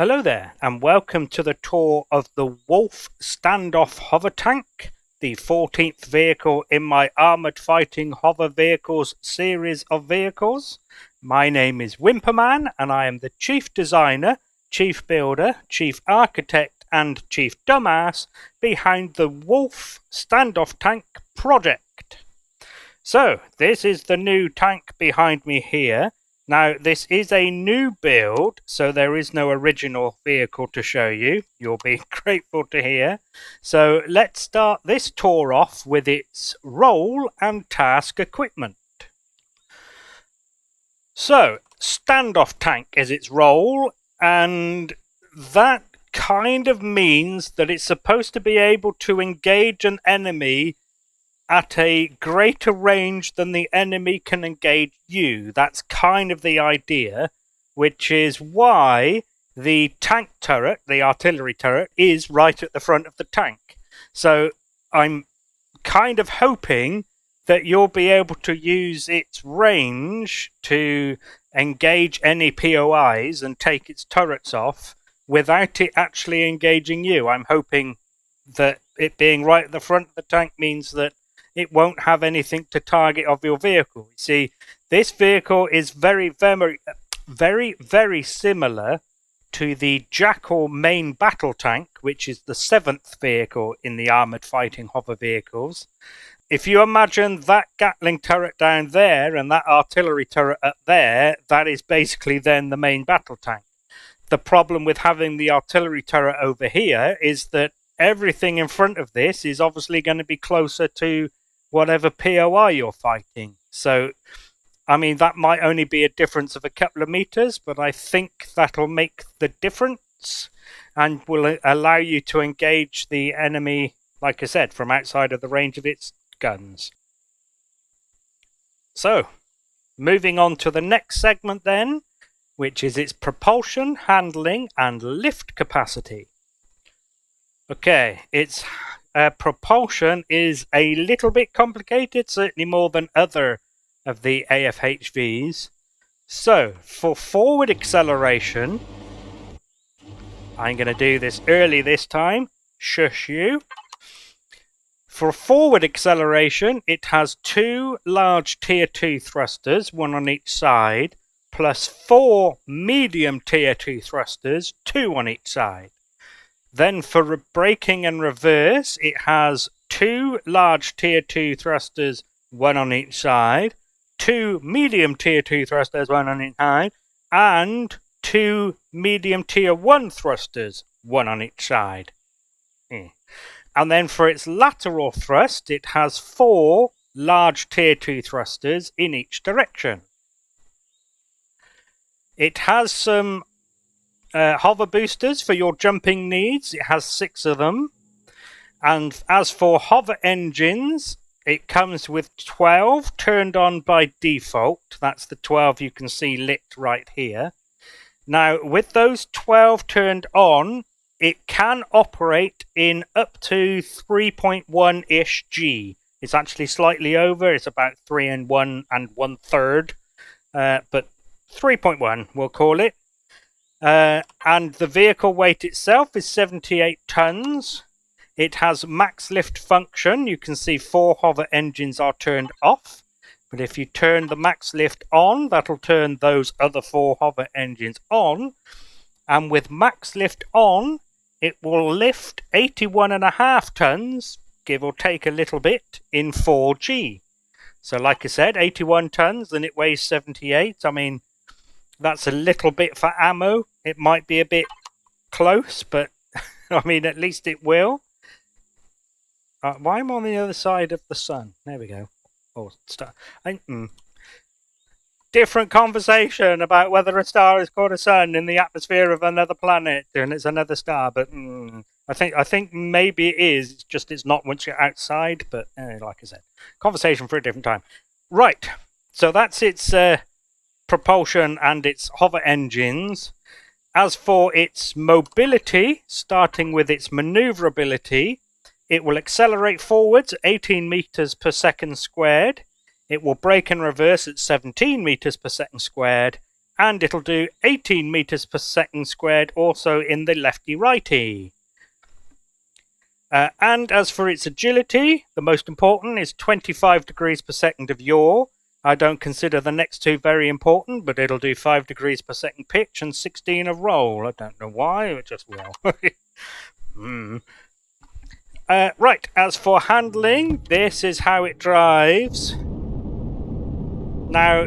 Hello there, and welcome to the tour of the Wolf Stand Off HoverTank, the 14th vehicle in my Armoured Fighting Hover Vehicles series of vehicles. My name is Wimperman, and I am the Chief Designer, Chief Builder, Chief Architect, and Chief Dumbass behind the Wolf Stand Off Tank project. So, this is the new tank behind me here. Now, this is a new build, so there is no original vehicle to show you. You'll be grateful to hear. So let's start this tour off with its role and task equipment. So, standoff tank is its role, and that kind of means that it's supposed to be able to engage an enemy at a greater range than the enemy can engage you. That's kind of the idea, which is why the tank turret, the artillery turret, is right at the front of the tank. So I'm kind of hoping that you'll be able to use its range to engage any POIs and take its turrets off without it actually engaging you. I'm hoping that it being right at the front of the tank means that it won't have anything to target of your vehicle. You see, this vehicle is very similar to the Jackal main battle tank, which is the 7th vehicle in the Armoured Fighting Hover Vehicles. If you imagine that Gatling turret down there and that artillery turret up there, that is basically then the main battle tank. The problem with having the artillery turret over here is that everything in front of this is obviously going to be closer to whatever POI you're fighting. So, I mean, that might only be a difference of a couple of meters, but I think that'll make the difference and will allow you to engage the enemy, like I said, from outside of the range of its guns. So, moving on to the next segment then, which is its propulsion, handling, and lift capacity. Okay, its propulsion is a little bit complicated, certainly more than other of the AFHVs. So, for forward acceleration, I'm going to do this early this time. Shush you. For forward acceleration, it has 2 large tier 2 thrusters, one on each side, plus 4 medium tier 2 thrusters, 2 on each side. Then for braking and reverse, it has 2 large tier 2 thrusters, one on each side, 2 medium tier 2 thrusters, one on each side, and 2 medium tier 1 thrusters, one on each side. And then for its lateral thrust, it has 4 large tier 2 thrusters in each direction. It has some hover boosters for your jumping needs. It has 6 of them. And as for hover engines, it comes with 12 turned on by default. That's the 12 you can see lit right here. Now, with those 12 turned on, it can operate in up to 3.1-ish G. It's actually slightly over. It's about 3 1 1/3. But 3.1, we'll call it. And the vehicle weight itself is 78 tons. It has max lift function. You can see 4 hover engines are turned off. But if you turn the max lift on, that'll turn those other 4 hover engines on. And with max lift on, it will lift 81.5 tons, give or take a little bit, in 4G. So like I said, 81 tons and it weighs 78. I mean, that's a little bit for ammo. It might be a bit close, but I mean, at least it will. Why am I on the other side of the sun? There we go. Oh, star. Different conversation about whether a star is called a sun in the atmosphere of another planet and it's another star. But I think maybe it is. It's just it's not once you're outside. But like I said, conversation for a different time. Right. So that's its propulsion and its hover engines. As for its mobility, starting with its maneuverability, it will accelerate forwards at 18 meters per second squared. It will brake and reverse at 17 meters per second squared, and it'll do 18 meters per second squared also in the lefty-righty. And as for its agility, the most important is 25 degrees per second of yaw. I don't consider the next two very important, but it'll do 5 degrees per second pitch and 16 of roll. I don't know why, it just will. Right, as for handling, this is how it drives. Now,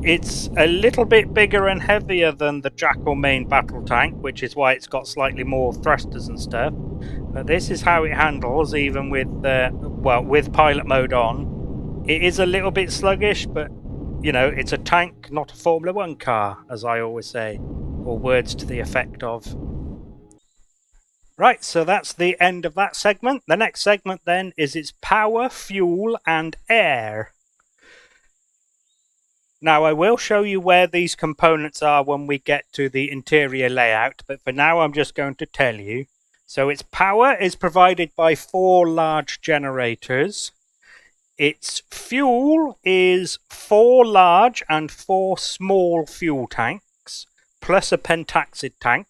it's a little bit bigger and heavier than the Jackal main battle tank, which is why it's got slightly more thrusters and stuff. But this is how it handles, even with with pilot mode on. It is a little bit sluggish, but you know, it's a tank, not a Formula 1 car, as I always say, or words to the effect of. Right, so that's the end of that segment. The next segment then is its power, fuel, and air. Now, I will show you where these components are when we get to the interior layout, but for now I'm just going to tell you. So its power is provided by 4 large generators. Its fuel is 4 large and 4 small fuel tanks, plus a pentaxid tank,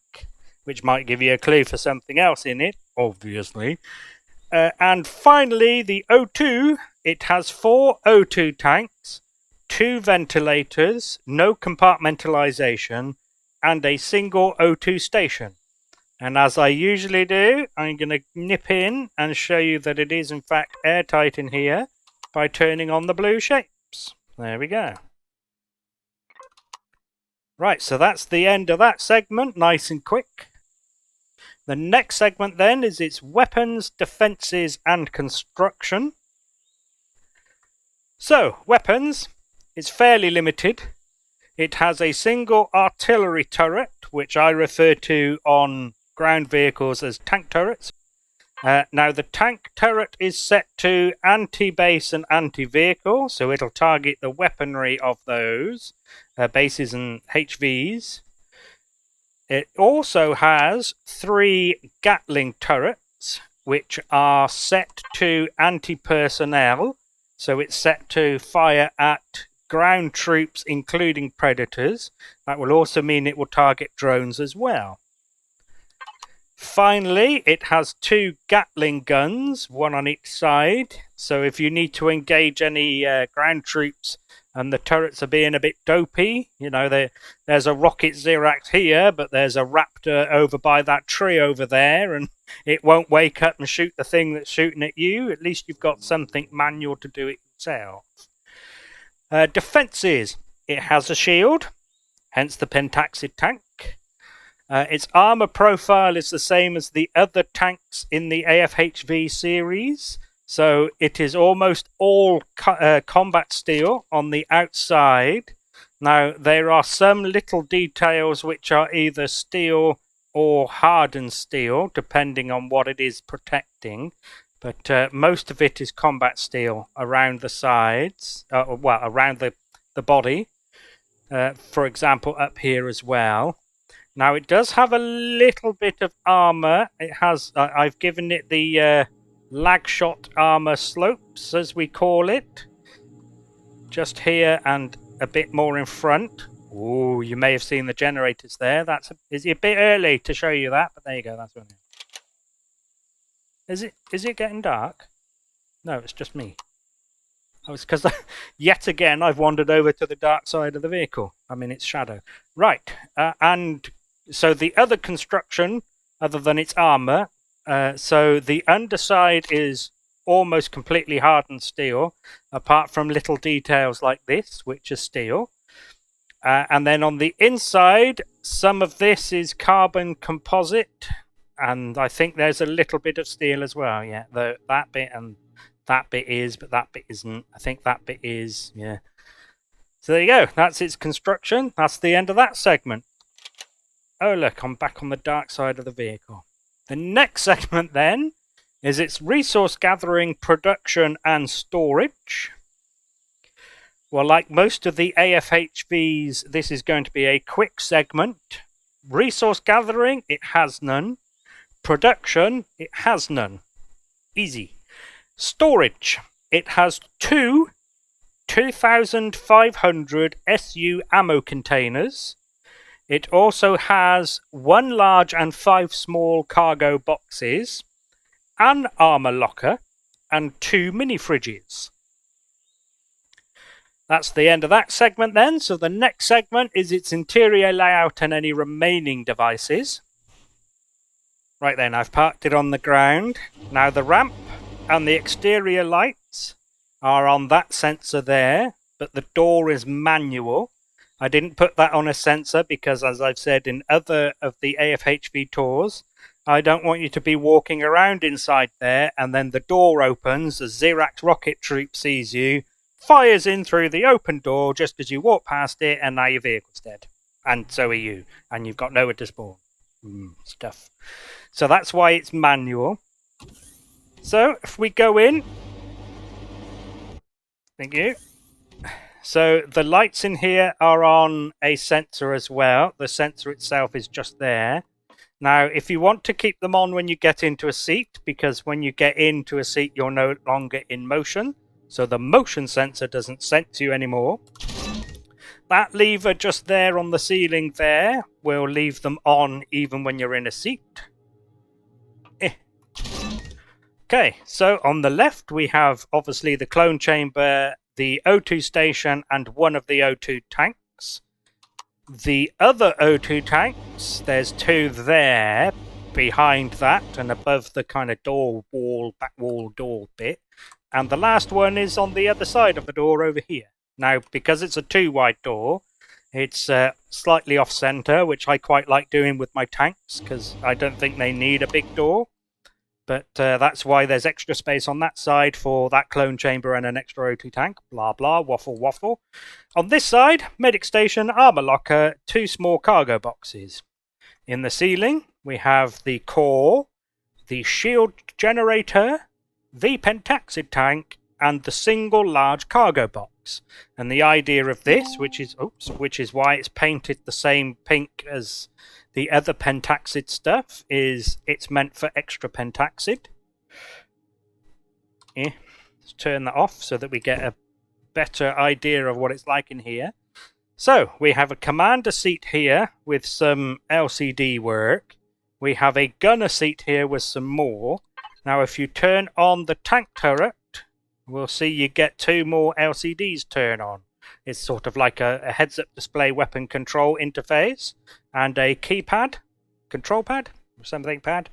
which might give you a clue for something else in it, obviously. And finally, the O2, it has 4 O2 tanks, 2 ventilators, no compartmentalization, and a single O2 station. And as I usually do, I'm going to nip in and show you that it is in fact airtight in here by turning on the blue shapes. There we go. Right, so that's the end of that segment, nice and quick. The next segment then is its weapons, defences and construction. So, weapons, it's fairly limited. It has a single artillery turret, which I refer to on ground vehicles as tank turrets. Now the tank turret is set to anti-base and anti-vehicle, so it'll target the weaponry of those bases and HVs. It also has 3 Gatling turrets, which are set to anti-personnel, so it's set to fire at ground troops, including predators. That will also mean it will target drones as well. Finally, it has 2 Gatling guns, one on each side. So if you need to engage any ground troops and the turrets are being a bit dopey, you know, there's a rocket Xerax here, but there's a Raptor over by that tree over there, and it won't wake up and shoot the thing that's shooting at you. At least you've got something manual to do it yourself. Defences. It has a shield, hence the pentaxid tank. Its armour profile is the same as the other tanks in the AFHV series, so it is almost all combat steel on the outside. Now, there are some little details which are either steel or hardened steel, depending on what it is protecting, but most of it is combat steel around the sides, around the body, for example, up here as well. Now, it does have a little bit of armour. It has, I've given it the lag shot armour slopes, as we call it. Just here and a bit more in front. Ooh, you may have seen the generators there. Is it a bit early to show you that? But there you go, that's one. Is it getting dark? No, it's just me. Oh, it's because yet again I've wandered over to the dark side of the vehicle. I'm in its shadow. Right, and so the other construction, other than its armour, so the underside is almost completely hardened steel, apart from little details like this, which are steel. And then on the inside, some of this is carbon composite, and I think there's a little bit of steel as well. Yeah, that bit and that bit is, but that bit isn't. I think that bit is, yeah. So there you go. That's its construction. That's the end of that segment. Oh, look, I'm back on the dark side of the vehicle. The next segment, then, is its resource gathering, production, and storage. Well, like most of the AFHVs, this is going to be a quick segment. Resource gathering, it has none. Production, it has none. Easy. Storage, it has 2 2,500 SU ammo containers, It also has 1 large and 5 small cargo boxes, an armor locker, and 2 mini fridges. That's the end of that segment then. So the next segment is its interior layout and any remaining devices. Right then, I've parked it on the ground. Now the ramp and the exterior lights are on that sensor there, but the door is manual. I didn't put that on a sensor because, as I've said in other of the AFHV tours, I don't want you to be walking around inside there and then the door opens, the Xerax rocket troop sees you, fires in through the open door just as you walk past it, and now your vehicle's dead. And so are you. And you've got nowhere to spawn. Stuff. So that's why it's manual. So if we go in, thank you. So the lights in here are on a sensor as well. The sensor itself is just there. Now, if you want to keep them on when you get into a seat, because when you get into a seat, you're no longer in motion. So the motion sensor doesn't sense you anymore. That lever just there on the ceiling there will leave them on even when you're in a seat. Okay, so on the left we have obviously the clone chamber, the O2 station, and one of the O2 tanks. The other O2 tanks, there's 2 there behind that and above the kind of door wall, back wall door bit. And the last one is on the other side of the door over here. Now, because it's a 2-wide door, it's slightly off-center, which I quite like doing with my tanks, because I don't think they need a big door. But that's why there's extra space on that side for that clone chamber and an extra O2 tank. Blah, blah, waffle, waffle. On this side, medic station, armor locker, 2 small cargo boxes. In the ceiling, we have the core, the shield generator, the pentaxid tank, and the single large cargo box. And the idea of this, which is why it's painted the same pink as the other pentaxid stuff, is it's meant for extra pentaxid. Let's turn that off so that we get a better idea of what it's like in here. So we have a commander seat here with some LCD work. We have a gunner seat here with some more. Now if you turn on the tank turret, we'll see you get 2 more LCDs turn on. It's sort of like a heads-up display weapon control interface and a keypad, control pad, or something pad.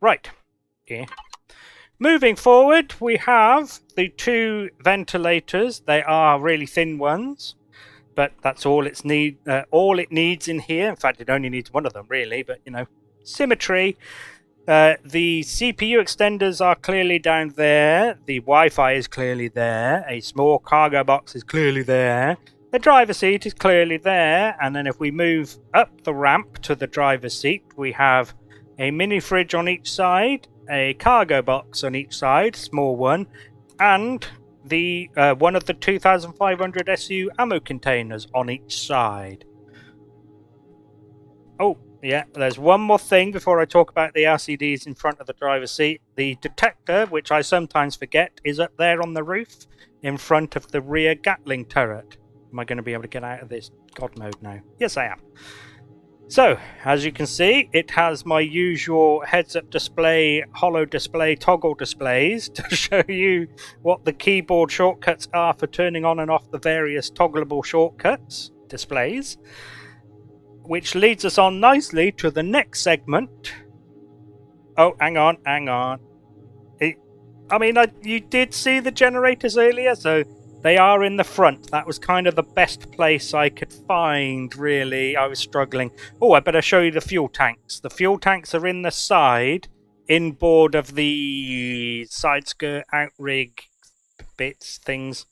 Right. Okay. Moving forward, we have the 2 ventilators. They are really thin ones, but that's all it needs in here. In fact, it only needs one of them, really, but, you know, symmetry. The CPU extenders are clearly down there. The Wi-Fi is clearly there. A small cargo box is clearly there. The driver's seat is clearly there. And then if we move up the ramp to the driver's seat, we have a mini fridge on each side, a cargo box on each side, small one, and the one of the 2500 SU ammo containers on each side. Oh, yeah, there's one more thing before I talk about the LCDs in front of the driver's seat. The detector, which I sometimes forget, is up there on the roof in front of the rear Gatling turret. Am I going to be able to get out of this God mode now? Yes, I am. So, as you can see, it has my usual heads-up display, holo display, toggle displays to show you what the keyboard shortcuts are for turning on and off the various toggleable shortcuts displays. Which leads us on nicely to the next segment. Oh, hang on. You did see the generators earlier, so they are in the front. That was kind of the best place I could find, really. I was struggling. Oh, I better show you the fuel tanks. The fuel tanks are in the side, inboard of the side skirt, outrig bits, things.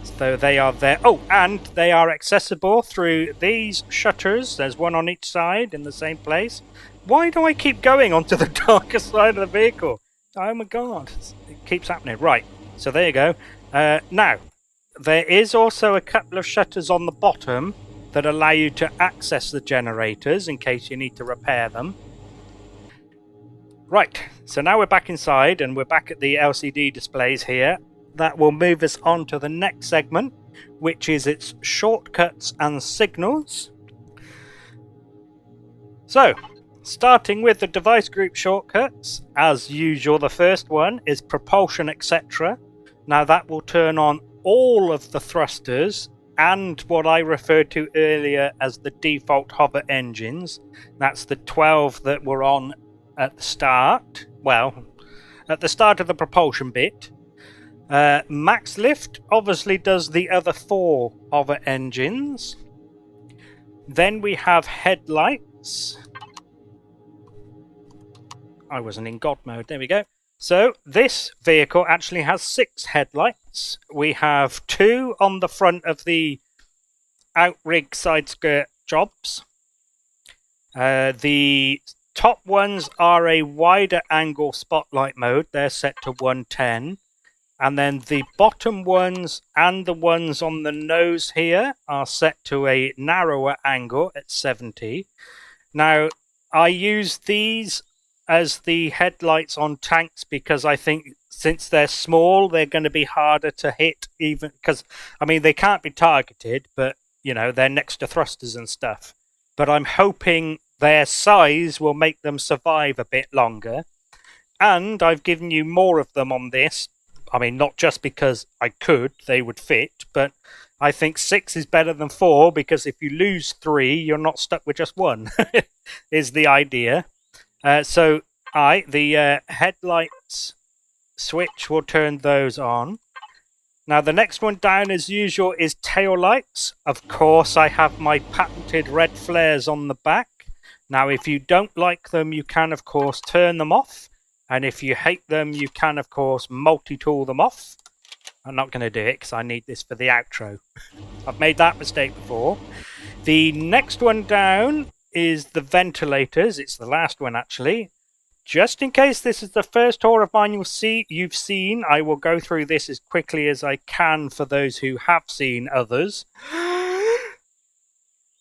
So they are there. Oh, and they are accessible through these shutters. There's one on each side in the same place. Why do I keep going onto the darker side of the vehicle? Oh my god, it keeps happening. Right, so there you go. Now, there is also a couple of shutters on the bottom that allow you to access the generators in case you need to repair them. Right, so now we're back inside and we're back at the LCD displays here. That will move us on to the next segment, which is its shortcuts and signals. So, starting with the device group shortcuts, as usual, the first one is propulsion, etc. Now that will turn on all of the thrusters and what I referred to earlier as the default hover engines. That's the 12 that were on at the start. Well, at the start of the propulsion bit. Max lift obviously does the other 4 hover engines. Then we have headlights. I wasn't in God mode, there we go. So this vehicle actually has 6 headlights. We have 2 on the front of the outrig side skirt jobs. The top ones are a wider angle spotlight mode. They're set to 110. And then the bottom ones and the ones on the nose here are set to a narrower angle at 70. Now, I use these as the headlights on tanks because I think since they're small, they're going to be harder to hit, even because, I mean, they can't be targeted, but, you know, they're next to thrusters and stuff. But I'm hoping their size will make them survive a bit longer. And I've given you more of them on this. I mean, not just because I could, they would fit, but I think 6 is better than 4 because if you lose 3, you're not stuck with just 1, is the idea. So the headlights switch will turn those on. Now the next one down as usual is tail lights. Of course I have my patented red flares on the back. Now if you don't like them you can of course turn them off, and if you hate them you can of course multi-tool them off. I'm not going to do it because I need this for the outro. I've made that mistake before. The next one down is the ventilators. It's the last one actually. Just in case this is the first tour of mine you've seen, I will go through this as quickly as I can for those who have seen others.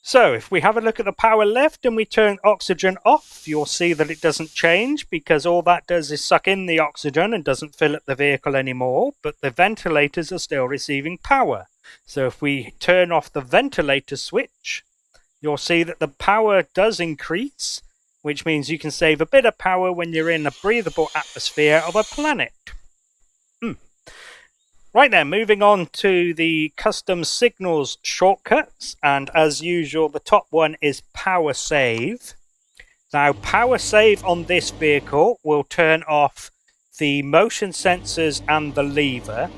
So if we have a look at the power left and we turn oxygen off, you'll see that it doesn't change because all that does is suck in the oxygen and doesn't fill up the vehicle anymore, but the ventilators are still receiving power. So if we turn off the ventilator switch, you'll see that the power does increase, which means you can save a bit of power when you're in a breathable atmosphere of a planet. Right then, moving on to the custom signals shortcuts, and as usual the top one is power save. Now power save on this vehicle will turn off the motion sensors and the lever.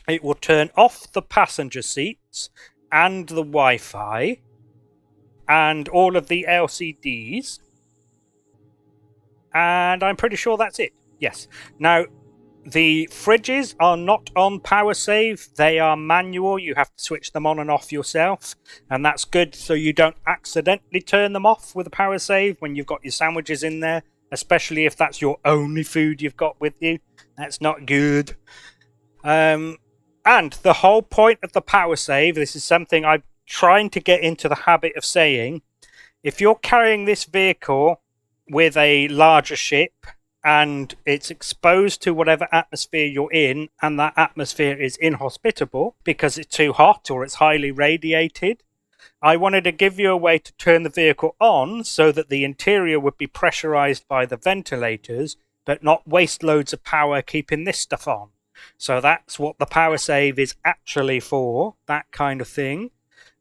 It will turn off the passenger seats and the Wi-Fi and all of the LCDs, and I'm pretty sure that's it. Yes. Now the fridges are not on power save. They are manual. You have to switch them on and off yourself, and that's good so you don't accidentally turn them off with a power save when you've got your sandwiches in there, especially if that's your only food you've got with you. That's not good. And the whole point of the power save, this is something I'm trying to get into the habit of saying, if you're carrying this vehicle with a larger ship and it's exposed to whatever atmosphere you're in, and that atmosphere is inhospitable because it's too hot or it's highly radiated, I wanted to give you a way to turn the vehicle on so that the interior would be pressurized by the ventilators, but not waste loads of power keeping this stuff on. So that's what the power save is actually for, that kind of thing.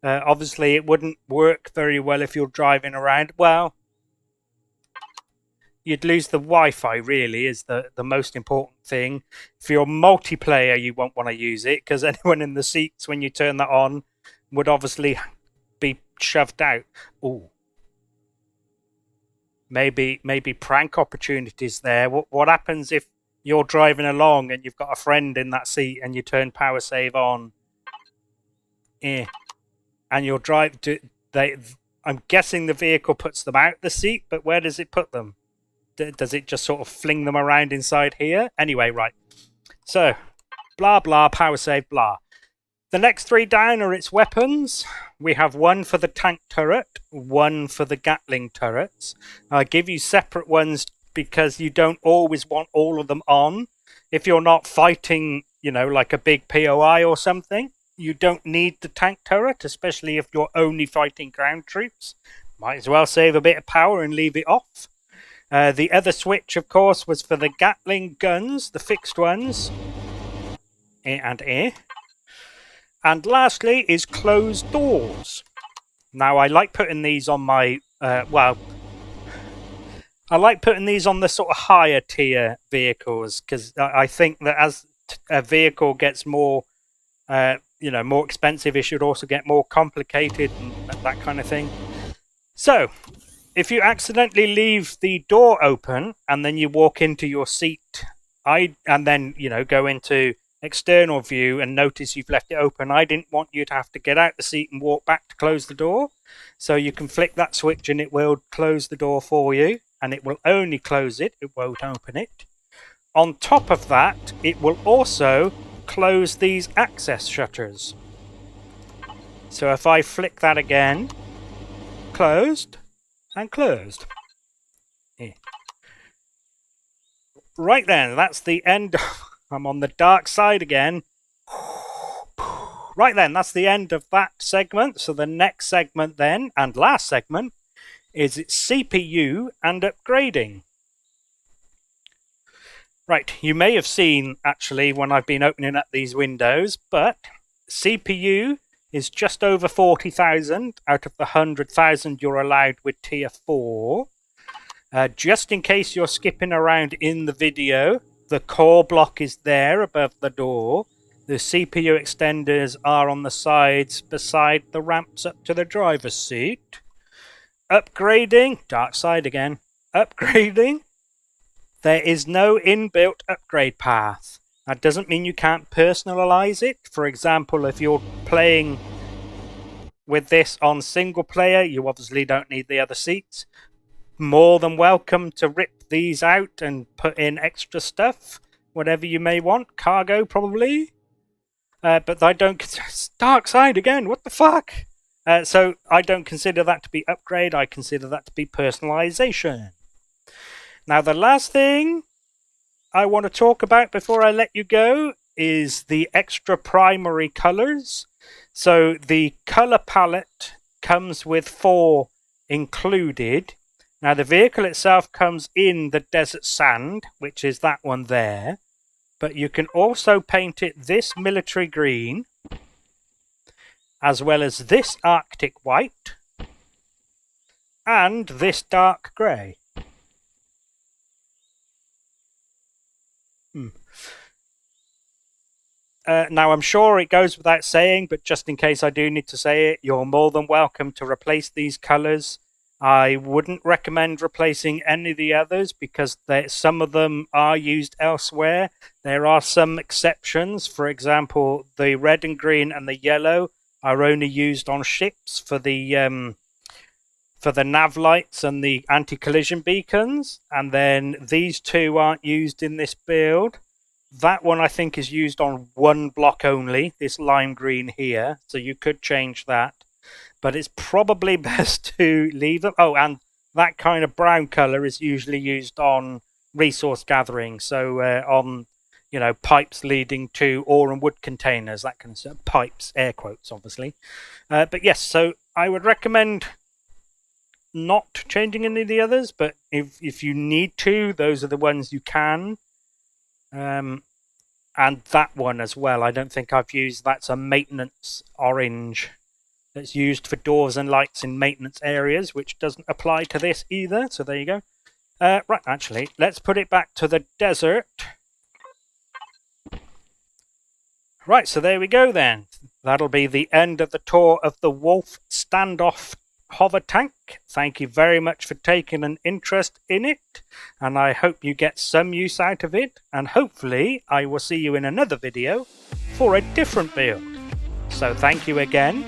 Obviously, it wouldn't work very well if you're driving around. Well, you'd lose the Wi-Fi, really, is the most important thing. If you're multiplayer, you won't want to use it, because anyone in the seats, when you turn that on, would obviously be shoved out. Ooh. Maybe prank opportunities there. What happens if you're driving along and you've got a friend in that seat and you turn power save on? And you'll drive... I'm guessing the vehicle puts them out the seat, but where does it put them? Does it just sort of fling them around inside here? Anyway, right. So, blah, blah, power save, blah. The next 3 down are its weapons. We have 1 for the tank turret, 1 for the Gatling turrets. I give you separate ones because you don't always want all of them on. If you're not fighting, you know, like a big POI or something, you don't need the tank turret, especially if you're only fighting ground troops. Might as well save a bit of power and leave it off. The other switch, of course, was for the Gatling guns, the fixed ones. And A. And lastly is closed doors. Now, I like putting these on my, I like putting these on the sort of higher tier vehicles, because I think that as a vehicle gets more, more expensive, it should also get more complicated and that kind of thing. So, if you accidentally leave the door open and then you walk into your seat, and then, go into external view and notice you've left it open, I didn't want you to have to get out the seat and walk back to close the door. So you can flick that switch and it will close the door for you, and it will only close it, it won't open it. On top of that, it will also close these access shutters. So if I flick that again, closed and closed. Yeah. Right then, that's the end. I'm on the dark side again. Right then, that's the end of that segment. So the next segment then, and last segment, is CPU and upgrading. Right, you may have seen, actually, when I've been opening up these windows, but CPU is just over 40,000 out of the 100,000 you're allowed with Tier 4. Just in case you're skipping around in the video, the core block is there above the door. The CPU extenders are on the sides beside the ramps up to the driver's seat. Upgrading, dark side again, upgrading. There is no inbuilt upgrade path. That doesn't mean you can't personalize it. For example, if you're playing with this on single player, you obviously don't need the other seats. More than welcome to rip these out and put in extra stuff, whatever you may want. Cargo, probably. But I don't... Dark side again, what the fuck? So I don't consider that to be upgrade. I consider that to be personalization. Now, the last thing I want to talk about before I let you go is the extra primary colors. So the color palette comes with 4 included. Now, the vehicle itself comes in the desert sand, which is that one there. But you can also paint it this military green, as well as this Arctic white, and this dark grey. Now, I'm sure it goes without saying, but just in case I do need to say it, you're more than welcome to replace these colours. I wouldn't recommend replacing any of the others because some of them are used elsewhere. There are some exceptions. For example, the red and green and the yellow are only used on ships for the nav lights and the anti-collision beacons. And then these 2 aren't used in this build. That one I think is used on 1 block only, this lime green here. So you could change that. But it's probably best to leave them. Oh, and that kind of brown color is usually used on resource gathering. So on, pipes leading to ore and wood containers, that kind of stuff. Pipes, air quotes, obviously. But yes, so I would recommend not changing any of the others. But if you need to, those are the ones you can. And that one as well. I don't think I've used. That's a maintenance orange. That's used for doors and lights in maintenance areas, which doesn't apply to this either. So there you go. Right, actually, let's put it back to the desert. Right, so there we go then. That'll be the end of the tour of the Wolf Stand Off HoverTank. Thank you very much for taking an interest in it, and I hope you get some use out of it, and hopefully I will see you in another video for a different build. So thank you again,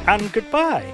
and goodbye.